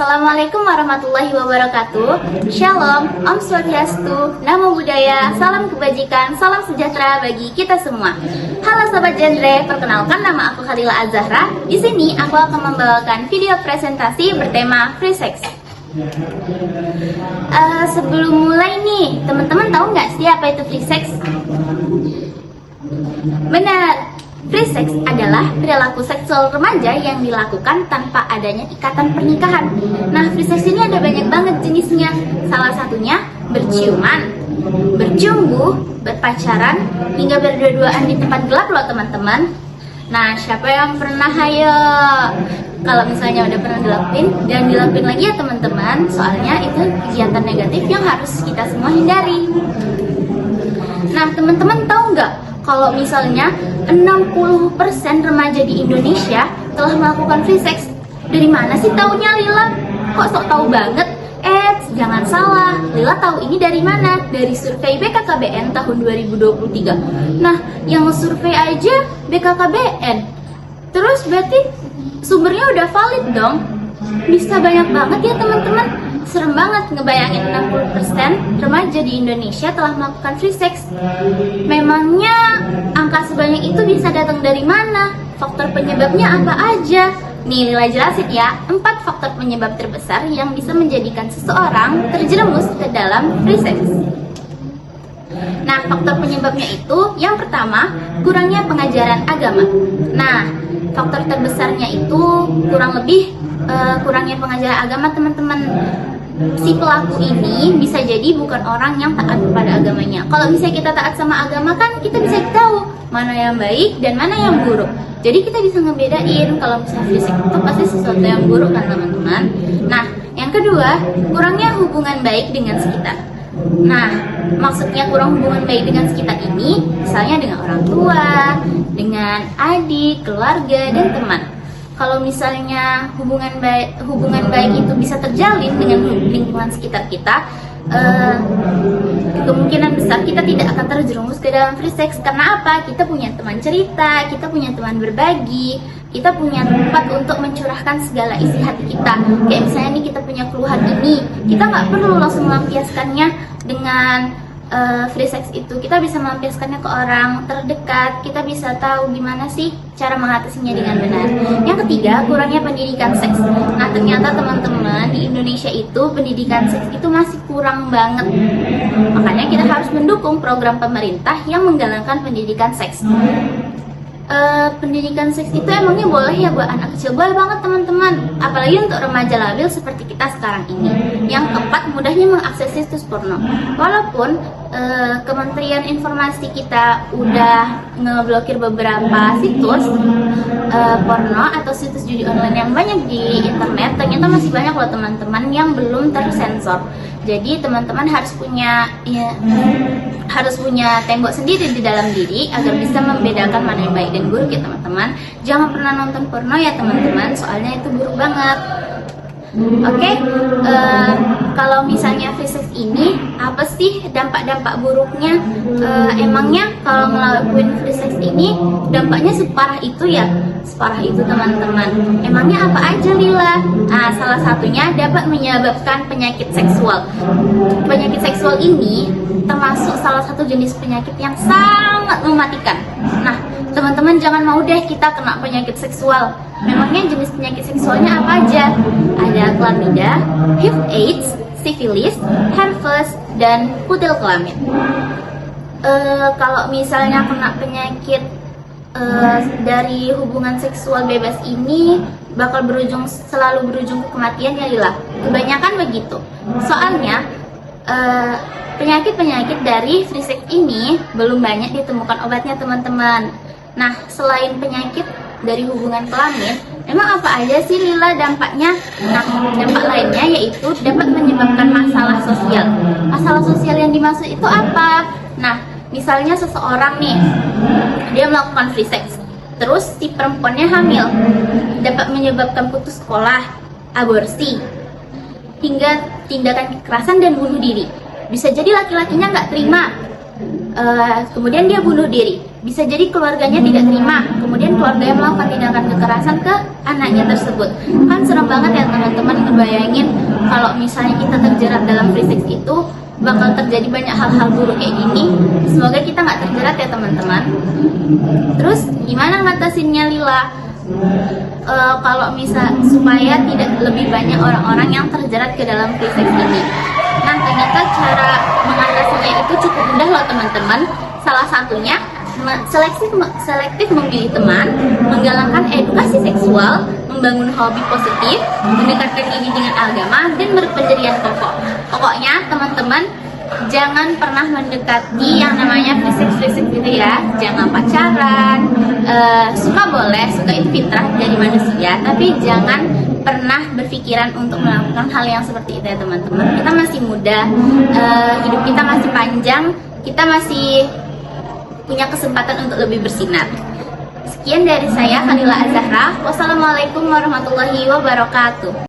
Assalamualaikum warahmatullahi wabarakatuh. Shalom, Om Swastiastu, Namo Buddhaya, salam kebajikan, salam sejahtera bagi kita semua. Halo Sobat Genre, perkenalkan nama aku Khalila Azahra. Di sini aku akan membawakan video presentasi bertema free sex. Sebelum mulai nih, teman-teman tahu nggak sih apa itu free sex? Benar. Free sex adalah perilaku seksual remaja yang dilakukan tanpa adanya ikatan pernikahan. Nah, free sex ini ada banyak banget jenisnya. Salah satunya berciuman, berjumbu, berpacaran, hingga berdua-duaan di tempat gelap loh teman-teman. Nah, siapa yang pernah hayo? Kalau misalnya udah pernah dilakuin, jangan dilakuin lagi ya teman-teman. Soalnya itu kegiatan negatif yang harus kita semua hindari. Nah, teman-teman tahu nggak? Kalau misalnya 60% remaja di Indonesia telah melakukan free sex. Dari mana sih taunya Lila? Kok sok tahu banget? Jangan salah, Lila tahu ini dari mana? Dari survei BKKBN tahun 2023. Nah, yang survei aja BKKBN. Terus berarti sumbernya udah valid dong. Bisa banyak banget ya teman-teman. Serem banget ngebayangin 60% remaja di Indonesia telah melakukan free sex. Memangnya angka sebanyak itu bisa datang dari mana? Faktor penyebabnya apa aja? Nih Lila jelasin ya, 4 faktor penyebab terbesar yang bisa menjadikan seseorang terjerumus ke dalam free sex. Nah, faktor penyebabnya itu yang pertama, kurangnya pengajaran agama. Nah, faktor terbesarnya itu kurang lebih kurangnya pengajaran agama teman-teman. Si pelaku ini bisa jadi bukan orang yang taat kepada agamanya. Kalau misalnya kita taat sama agama kan kita bisa tahu mana yang baik dan mana yang buruk. Jadi kita bisa ngebedain kalau misalnya free sex itu pasti sesuatu yang buruk kan teman-teman. Nah, yang kedua, kurangnya hubungan baik dengan sekitar. Nah, maksudnya kurang hubungan baik dengan sekitar ini misalnya dengan orang tua, dengan adik, keluarga, dan teman. Kalau misalnya hubungan baik itu bisa terjalin dengan lingkungan sekitar kita, kemungkinan besar kita tidak akan terjerumus ke dalam free sex. Karena apa? Kita punya teman cerita, kita punya teman berbagi, kita punya tempat untuk mencurahkan segala isi hati kita. Kayak misalnya nih kita punya keluhan ini, kita nggak perlu langsung melampiaskannya dengan free sex itu. Kita bisa melampiaskannya ke orang terdekat. Kita bisa tahu gimana sih cara mengatasinya dengan benar. Yang ketiga, kurangnya pendidikan seks. Nah, ternyata teman-teman di Indonesia itu pendidikan seks itu masih kurang banget. Makanya kita harus mendukung program pemerintah yang menggalakkan pendidikan seks. Pendidikan seks itu emangnya boleh ya buat anak kecil? Boleh banget teman-teman, apalagi untuk remaja labil seperti kita sekarang ini. Yang keempat, mudahnya mengakses situs porno. Walaupun Kementerian Informasi kita udah ngeblokir beberapa situs porno atau situs judi online yang banyak di internet, ternyata masih banyak loh teman-teman yang belum tersensor. Jadi teman-teman harus punya tembok sendiri di dalam diri agar bisa membedakan mana yang baik dan buruk ya teman-teman. Jangan pernah nonton porno ya teman-teman, soalnya itu buruk banget. Oke, kalau misalnya free sex ini apa sih dampak-dampak buruknya? Emangnya kalau ngelakuin free sex ini dampaknya separah itu ya? Separah itu teman-teman. Emangnya apa aja Lila? Nah, salah satunya dapat menyebabkan penyakit seksual. Penyakit seksual ini termasuk salah satu jenis penyakit yang sangat mematikan. Nah, teman-teman jangan mau deh kita kena penyakit seksual. Memangnya jenis penyakit seksualnya apa aja? Ada chlamydia, HIV/AIDS, sifilis, herpes, dan kutil kelamin. Kalau misalnya kena penyakit dari hubungan seksual bebas ini bakal selalu berujung ke kematian ya Lila. Kebanyakan begitu. Soalnya penyakit-penyakit dari free sex ini belum banyak ditemukan obatnya teman-teman. Nah, selain penyakit dari hubungan kelamin, emang apa aja sih Lila dampaknya? Nah, dampak lainnya yaitu dapat menyebabkan masalah sosial. Masalah sosial yang dimaksud itu apa? Nah, misalnya seseorang nih, dia melakukan free sex, terus si perempuannya hamil, dapat menyebabkan putus sekolah, aborsi, hingga tindakan kekerasan dan bunuh diri. Bisa jadi laki-lakinya nggak terima, kemudian dia bunuh diri. Bisa jadi keluarganya tidak terima, kemudian keluarganya melakukan tindakan kekerasan ke anaknya tersebut. Kan serem banget ya teman-teman ngebayangin kalau misalnya kita terjerat dalam free sex itu bakal terjadi banyak hal-hal buruk kayak gini. Semoga kita nggak terjerat ya teman-teman. Terus gimana ngatasinnya Lila? Kalau misal supaya tidak lebih banyak orang-orang yang terjerat ke dalam free sex ini. Nah, ternyata cara mengatasinya itu cukup mudah loh teman-teman. Salah satunya selektif memilih teman, menggalakkan edukasi seksual, membangun hobi positif, mendekatkan diri dengan agama, dan berpendirian kokoh. Pokoknya teman-teman jangan pernah mendekati yang namanya free sex gitu ya. Jangan pacaran, suka boleh, suka itu fitrah dari manusia, tapi jangan pernah berpikiran untuk melakukan hal yang seperti itu ya teman-teman. Kita masih muda, hidup kita masih panjang, kita masih punya kesempatan untuk lebih bersinar. Sekian dari saya, Khalila Az-Zahra. Wassalamualaikum warahmatullahi wabarakatuh.